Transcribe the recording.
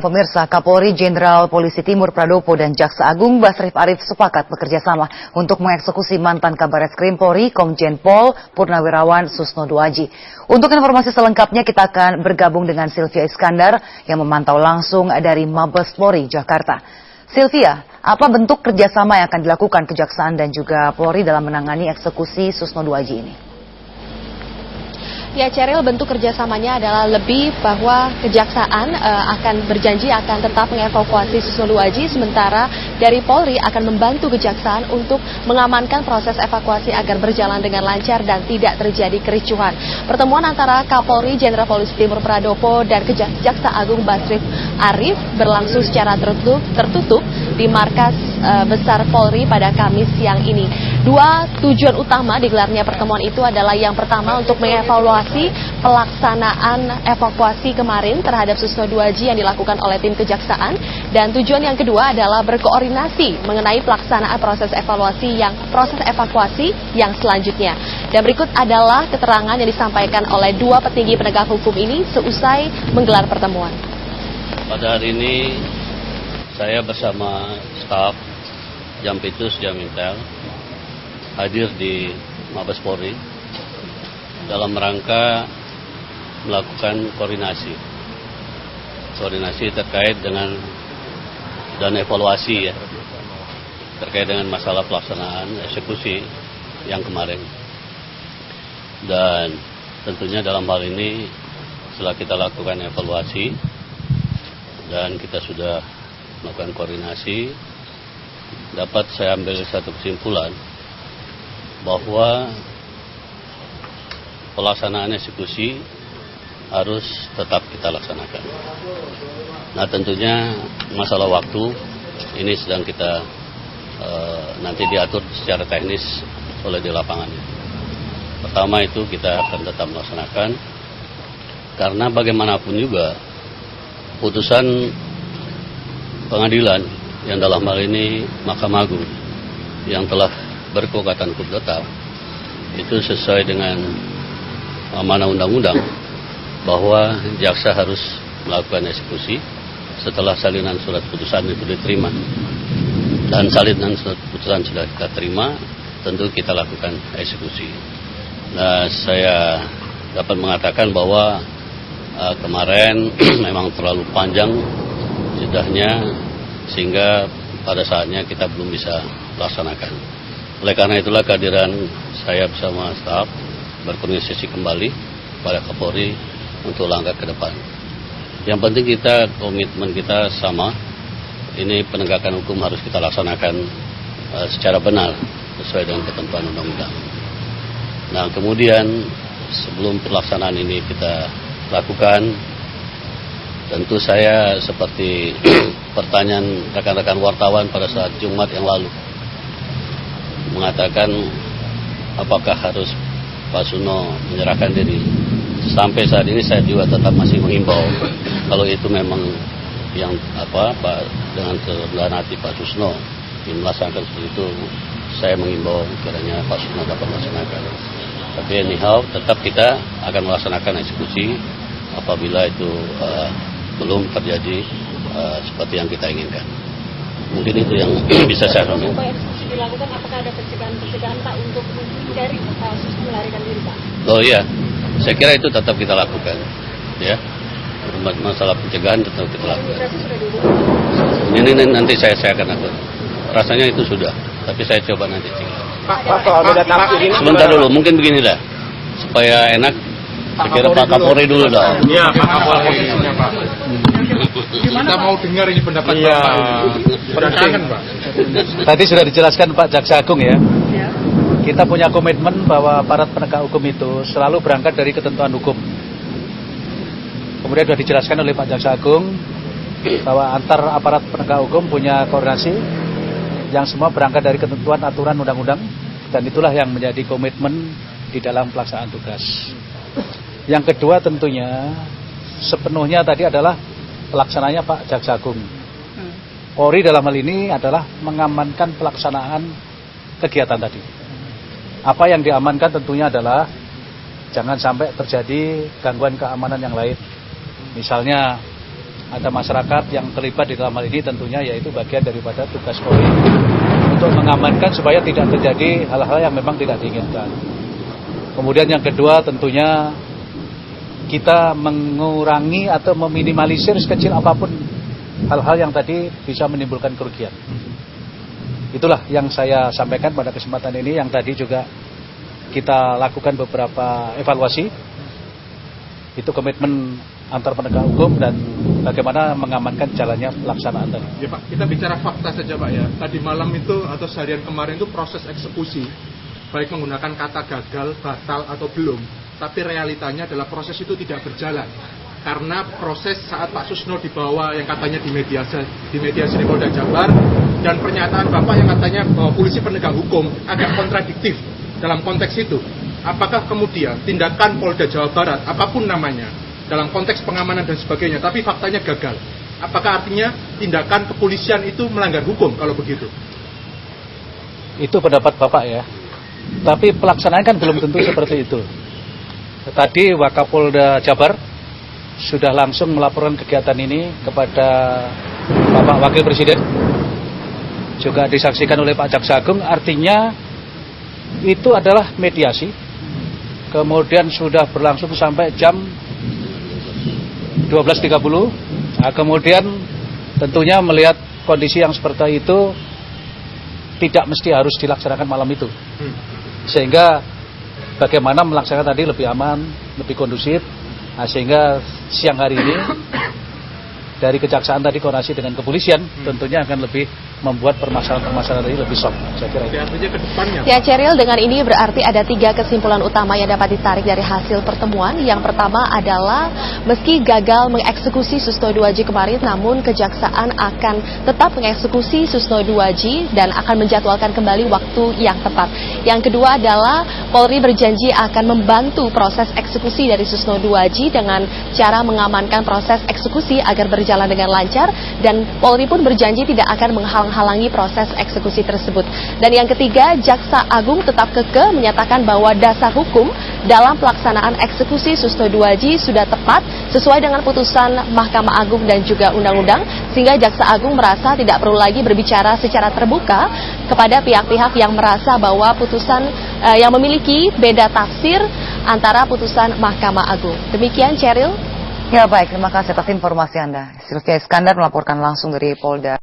Pemirsa, Kapolri Jenderal Polisi Timur Pradopo dan Jaksa Agung Basrif Arif sepakat bekerja sama untuk mengeksekusi mantan Kabareskrim Polri Komjen Pol Purnawirawan Susno Duaji. Untuk informasi selengkapnya kita akan bergabung dengan Sylvia Iskandar yang memantau langsung dari Mabes Polri Jakarta. Sylvia, apa bentuk kerjasama yang akan dilakukan Kejaksaan dan juga Polri dalam menangani eksekusi Susno Duaji ini? Ya, Cheryl, bentuk kerjasamanya adalah lebih bahwa Kejaksaan akan berjanji akan tetap mengevakuasi Susno Duaji, sementara dari Polri akan membantu Kejaksaan untuk mengamankan proses evakuasi agar berjalan dengan lancar dan tidak terjadi kericuhan. Pertemuan antara Kapolri Jenderal Polisi Timur Pradopo dan Jaksa Agung Basrif Arif berlangsung secara tertutup di Markas Besar Polri pada Kamis siang ini. Dua tujuan utama digelarnya pertemuan itu adalah yang pertama untuk mengevaluasi pelaksanaan evakuasi kemarin terhadap Susno Duaji yang dilakukan oleh tim Kejaksaan, dan tujuan yang kedua adalah berkoordinasi mengenai pelaksanaan proses evakuasi yang selanjutnya. Dan berikut adalah keterangan yang disampaikan oleh dua petinggi penegak hukum ini seusai menggelar pertemuan. Pada hari ini saya bersama staf Jampitus Jamintel hadir di Mabes Polri dalam rangka melakukan koordinasi terkait dengan dan evaluasi ya, terkait dengan masalah pelaksanaan eksekusi yang kemarin. Dan tentunya dalam hal ini setelah kita lakukan evaluasi dan kita sudah melakukan koordinasi, dapat saya ambil satu kesimpulan bahwa pelaksanaan eksekusi harus tetap kita laksanakan. Nah, tentunya masalah waktu ini sedang kita nanti diatur secara teknis oleh di lapangan. Pertama itu kita akan tetap melaksanakan, karena bagaimanapun juga putusan pengadilan yang dalam hal ini Mahkamah Agung yang telah berkekuatan hukum tetap itu sesuai dengan amanah undang-undang bahwa jaksa harus melakukan eksekusi setelah salinan surat putusan itu diterima. Dan salinan surat putusan sudah kita terima, tentu kita lakukan eksekusi. Nah, saya dapat mengatakan bahwa kemarin memang terlalu panjang jedahnya sehingga pada saatnya kita belum bisa laksanakan. Oleh karena itulah kehadiran saya bersama staf berkoordinasi kembali pada Kapolri untuk langkah ke depan. Yang penting kita, komitmen kita sama, ini penegakan hukum harus kita laksanakan secara benar sesuai dengan ketentuan undang-undang. Nah, kemudian sebelum pelaksanaan ini kita lakukan, tentu saya seperti pertanyaan rekan-rekan wartawan pada saat Jumat yang lalu mengatakan apakah harus Pak Susno menyerahkan diri. Sampai saat ini saya juga tetap masih menghimbau kalau itu memang yang Pak dengan kerendahan hati Pak Susno yang melaksanakan seperti itu, saya menghimbau kiranya Pak Susno dapat melaksanakan. Tapi anyhow tetap kita akan melaksanakan eksekusi apabila itu belum terjadi seperti yang kita inginkan. Mungkin itu yang bisa saya sampaikan. Supaya eksekusi dilakukan, apakah ada pencegahan Pak untuk menghindari Susno melarikan diri, Pak? Oh iya, saya kira itu tetap kita lakukan, ya. Masalah pencegahan tetap kita lakukan. Ini nanti saya akan atur. Rasanya itu sudah, tapi saya coba nanti cek. Sebentar dulu, mungkin begini dah, supaya enak. Saya kira Pak Kapolri dulu dah. Iya, Pak Kapolri. Pak. Kita mau dengar ini pendapat Pak. Kangen, Pak. Tadi sudah dijelaskan Pak Jaksa Agung ya. Kita punya komitmen bahwa aparat penegak hukum itu selalu berangkat dari ketentuan hukum. Kemudian sudah dijelaskan oleh Pak Jaksa Agung bahwa antar aparat penegak hukum punya koordinasi yang semua berangkat dari ketentuan aturan undang-undang, dan itulah yang menjadi komitmen di dalam pelaksanaan tugas. Yang kedua tentunya sepenuhnya tadi adalah pelaksananya Pak Jaksa Agung. Polri dalam hal ini adalah mengamankan pelaksanaan kegiatan tadi. Apa yang diamankan tentunya adalah jangan sampai terjadi gangguan keamanan yang lain. Misalnya ada masyarakat yang terlibat di dalam hal ini, tentunya yaitu bagian daripada tugas Polri untuk mengamankan supaya tidak terjadi hal-hal yang memang tidak diinginkan. Kemudian yang kedua tentunya kita mengurangi atau meminimalisir sekecil apapun hal-hal yang tadi bisa menimbulkan kerugian. Itulah yang saya sampaikan pada kesempatan ini, yang tadi juga kita lakukan beberapa evaluasi. Itu komitmen antar penegak hukum dan bagaimana mengamankan jalannya pelaksanaan tadi. Ya Pak, kita bicara fakta saja Pak ya. Tadi malam itu atau seharian kemarin itu proses eksekusi, baik menggunakan kata gagal, batal atau belum, tapi realitanya adalah proses itu tidak berjalan. Karena proses saat Pak Susno dibawa yang katanya di mediasi di Polda Jabar, dan pernyataan Bapak yang katanya bahwa polisi penegak hukum agak kontradiktif dalam konteks itu. Apakah kemudian tindakan Polda Jawa Barat, apapun namanya, dalam konteks pengamanan dan sebagainya, tapi faktanya gagal? Apakah artinya tindakan kepolisian itu melanggar hukum kalau begitu? Itu pendapat Bapak ya. Tapi pelaksanaan kan belum tentu seperti itu. Tadi Wakapolda Jabar sudah langsung melaporkan kegiatan ini kepada Bapak Wakil Presiden, juga disaksikan oleh Pak Jaksa Agung. Artinya itu adalah mediasi, kemudian sudah berlangsung sampai jam 12.30. Nah, kemudian tentunya melihat kondisi yang seperti itu tidak mesti harus dilaksanakan malam itu, sehingga bagaimana melaksanakan tadi lebih aman, lebih kondusif. Nah, sehingga siang hari ini dari kejaksaan tadi koordinasi dengan kepolisian tentunya akan lebih membuat permasalahan-permasalahan ini lebih soft. Saya kira itu. Artinya ke depannya. Ya Ceril, dengan ini berarti ada 3 kesimpulan utama yang dapat ditarik dari hasil pertemuan. Yang pertama adalah meski gagal mengeksekusi Susno Duaji kemarin, namun kejaksaan akan tetap mengeksekusi Susno Duaji dan akan menjadwalkan kembali waktu yang tepat. Yang kedua adalah Polri berjanji akan membantu proses eksekusi dari Susno Duaji dengan cara mengamankan proses eksekusi agar berjalan dengan lancar, dan Polri pun berjanji tidak akan menghalang-halangi proses eksekusi tersebut. Dan yang ketiga, Jaksa Agung tetap kekeh menyatakan bahwa dasar hukum dalam pelaksanaan eksekusi Susno Duaji sudah tepat sesuai dengan putusan Mahkamah Agung dan juga undang-undang, sehingga Jaksa Agung merasa tidak perlu lagi berbicara secara terbuka kepada pihak-pihak yang merasa bahwa putusan yang memiliki beda tafsir antara putusan Mahkamah Agung. Demikian Ceril. Ya baik, terima kasih atas informasi Anda. Sylvia Iskandar melaporkan langsung dari Polda.